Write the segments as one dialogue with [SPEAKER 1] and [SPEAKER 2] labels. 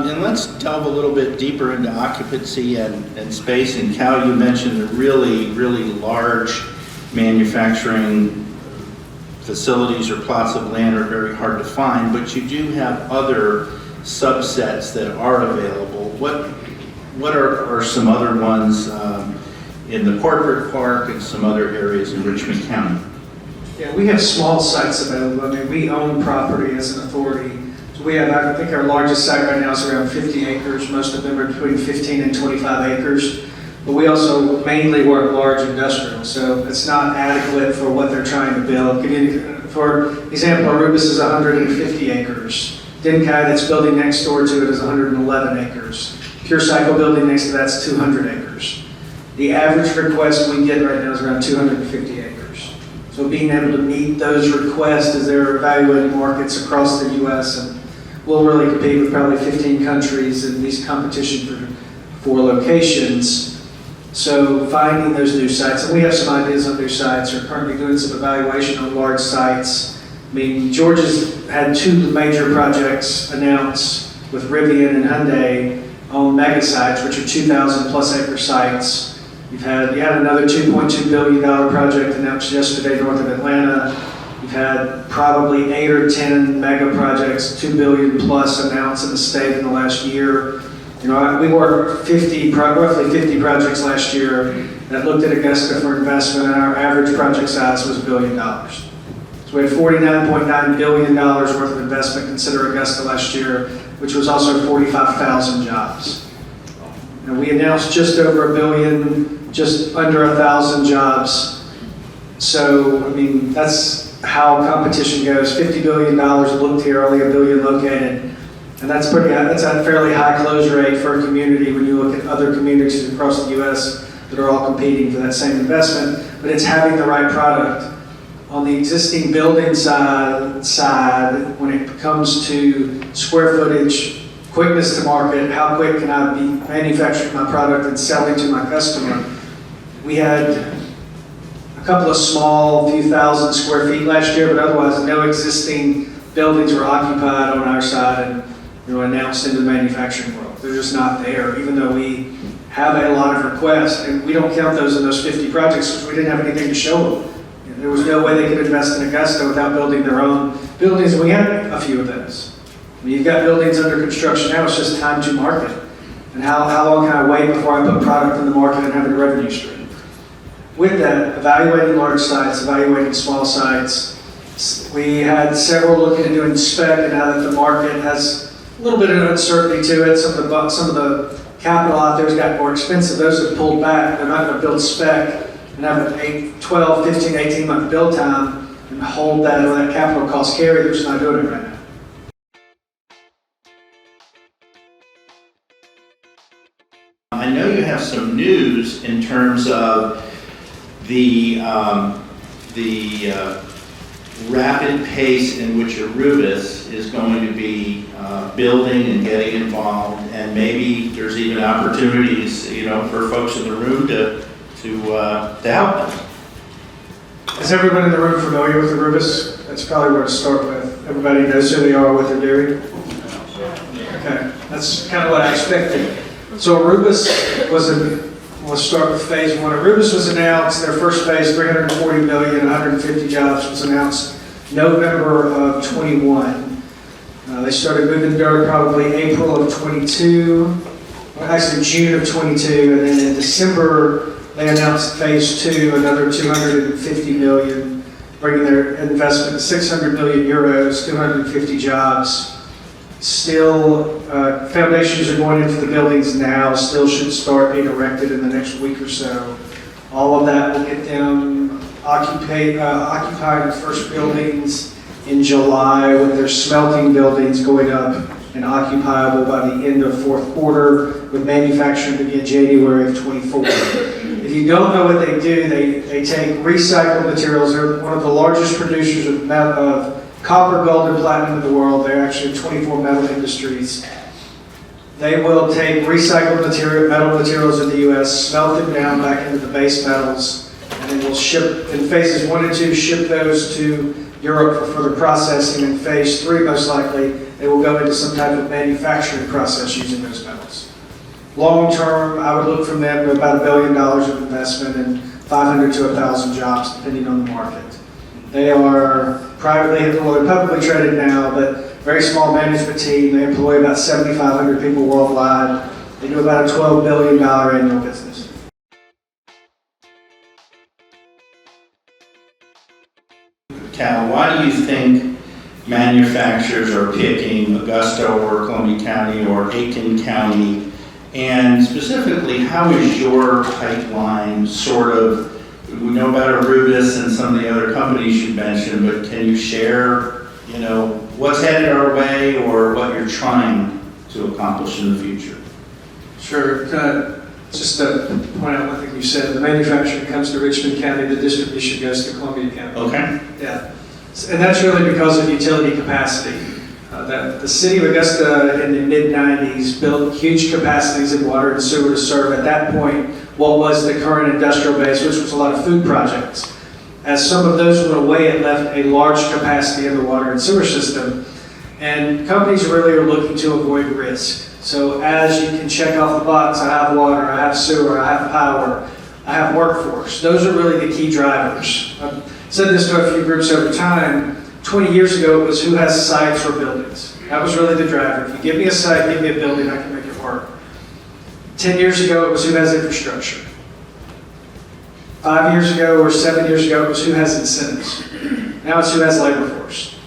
[SPEAKER 1] And let's delve a little bit deeper into occupancy and space. And Cal, you mentioned that really large manufacturing facilities or plots of land are very hard to find, but you do have other subsets that are available. What are some other ones in the corporate park and some other areas in Richmond County?
[SPEAKER 2] Yeah, we have small sites available. I mean, we own property as an authority. So we have, I think our largest site right now is around 50 acres. Most of them are between 15 and 25 acres. But we also mainly work large industrial, so it's not adequate for what they're trying to build. For example, Arubis is 150 acres. Denkai, that's building next door to it, is 111 acres. Pure Cycle building next to that's 200 acres. The average request we get right now is around 250 acres. So being able to meet those requests as they're evaluating markets across the U.S. and we'll really compete with probably 15 countries in these competition for locations. So finding those new sites, and we have some ideas on new sites. We're currently doing some evaluation on large sites. I mean, Georgia's had 2 major projects announced with Rivian and Hyundai on mega sites, which are 2,000 plus acre sites. You had another $2.2 billion project announced yesterday north of Atlanta. You've had probably 8 or 10 mega projects, $2 billion plus announced in the state in the last year. You know, we worked roughly 50 projects last year that looked at Augusta for investment, and our average project size was $1 billion. So we had $49.9 billion worth of investment consider Augusta last year, which was also 45,000 jobs. And we announced just over $1 billion, just under 1,000 jobs. So, I mean, that's how competition goes. $50 billion looked here, only $1 billion located. And that's a fairly high close rate for a community when you look at other communities across the U.S. that are all competing for that same investment. But it's having the right product. On the existing building side, when it comes to square footage, quickness to market, how quick can I be manufacturing my product and selling to my customer, we had a couple of small, few thousand square feet last year, but otherwise no existing buildings were occupied on our side and announced into the manufacturing world. They're just not there, even though we have a lot of requests, and we don't count those in those 50 projects because we didn't have anything to show them. There was no way they could invest in Augusta without building their own buildings, and we had a few of those. I mean, you've got buildings under construction now, it's just time to market. And how long can I wait before I put product in the market and have a revenue stream? With that, evaluating large sites, evaluating small sites, we had several looking at doing spec, and now that the market has a little bit of uncertainty to it, some of the capital out there has gotten more expensive. Those have pulled back. They're not going to build spec and have an 12, 15, 18 month build time and hold that capital cost carry. They're just not doing it right now.
[SPEAKER 1] I know you have some news in terms of the rapid pace in which Arubis is going to be building and getting involved, and maybe there's even opportunities, for folks in the room to help them.
[SPEAKER 2] Is everyone in the room familiar with Arubis? That's probably where to start with. Everybody knows who they are, what they're doing? Okay, that's kind of what I expected. So Arubis let's start with phase 1. Arubis was announced, their first phase, $340 million, 150 jobs, was announced November of 21. They started moving dirt probably April of 22, actually June of 22, and then in December they announced phase 2, another 250 million, bringing their investment to 600 million euros, 250 jobs. Still, foundations are going into the buildings now, still should start being erected in the next week or so. All of that will get them occupying the first buildings in July, with their smelting buildings going up and occupiable by the end of fourth quarter, with manufacturing begin January of 24. If you don't know what they do, they take recycled materials. They're one of the largest producers of copper, gold, and platinum in the world. They're actually 24 metal industries. They will take recycled metal materials in the U.S., smelt them down back into the base metals, And then we'll ship, in phases 1 and 2, ship those to Europe for further processing. In phase 3, most likely, they will go into some type of manufacturing process using those metals. Long term, I would look from them to about $1 billion of investment and 500 to 1,000 jobs, depending on the market. They are privately, well, they're publicly traded now, but very small management team. They employ about 7,500 people worldwide. They do about a $12 billion annual business.
[SPEAKER 1] Cal, why do you think manufacturers are picking Augusta or Columbia County or Aiken County? And specifically, how is your pipeline sort of, we know about Arubis and some of the other companies you mentioned, but can you share, what's headed our way or what you're trying to accomplish in the future?
[SPEAKER 2] Sure. Just to point out one thing you said, the manufacturing comes to Richmond County, the distribution goes to Columbia County.
[SPEAKER 1] Okay.
[SPEAKER 2] Yeah. And that's really because of utility capacity. The city of Augusta in the mid-90s built huge capacities in water and sewer to serve at that point what was the current industrial base, which was a lot of food projects. As some of those went away, it left a large capacity in the water and sewer system. And companies really are looking to avoid risk. So as you can check off the box, I have water, I have sewer, I have power, I have workforce. Those are really the key drivers. I've said this to a few groups over time. 20 years ago, it was who has sites or buildings. That was really the driver. If you give me a site, give me a building, I can make it work. 10 years ago, it was who has infrastructure. 5 years ago or 7 years ago, it was who has incentives. Now it's who has labor force.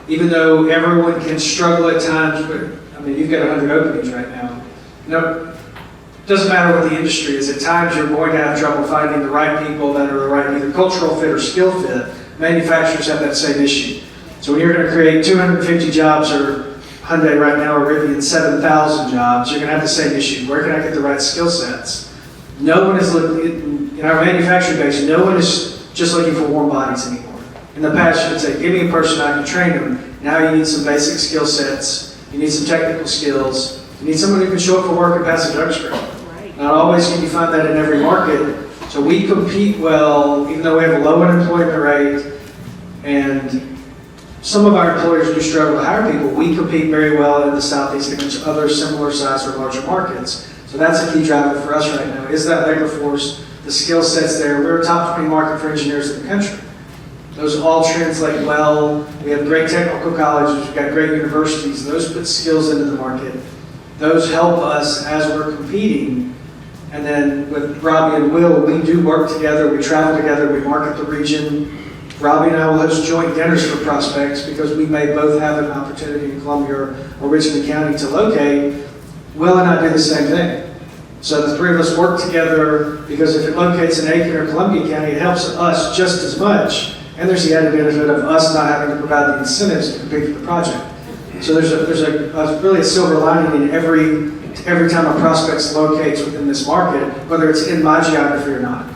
[SPEAKER 2] Even though everyone can struggle at times, but you've got 100 openings right now. It doesn't matter what the industry is. At times, you're going to have trouble finding the right people that are the right either cultural fit or skill fit. Manufacturers have that same issue. So when you're going to create 250 jobs, or Hyundai right now are Rivian 7,000 jobs, you're going to have the same issue. Where can I get the right skill sets? No one is looking, in our manufacturing base, no one is just looking for warm bodies anymore. In the past, you would say, give me a person, I can train them. Now you need some basic skill sets. You need some technical skills. You need someone who can show up for work and pass a drug screen. Not always can you find that in every market. So we compete well, even though we have a low unemployment rate, and some of our employers do struggle to hire people. We compete very well in the Southeast against other similar size or larger markets. So that's a key driver for us right now, is that labor force, the skill sets there. We're a top 20 market for engineers in the country. Those all translate well. We have great technical colleges, we've got great universities. Those put skills into the market. Those help us as we're competing. And then with Robbie and Will, we do work together, we travel together, we market the region. Robbie and I will host joint dinners for prospects because we may both have an opportunity in Columbia or Richmond County to locate. Will and I do the same thing. So the three of us work together because if it locates in Aiken or Columbia County, it helps us just as much. And there's the added benefit of us not having to provide the incentives to compete for the project. So there's really a silver lining in every time a prospect locates within this market, whether it's in my geography or not.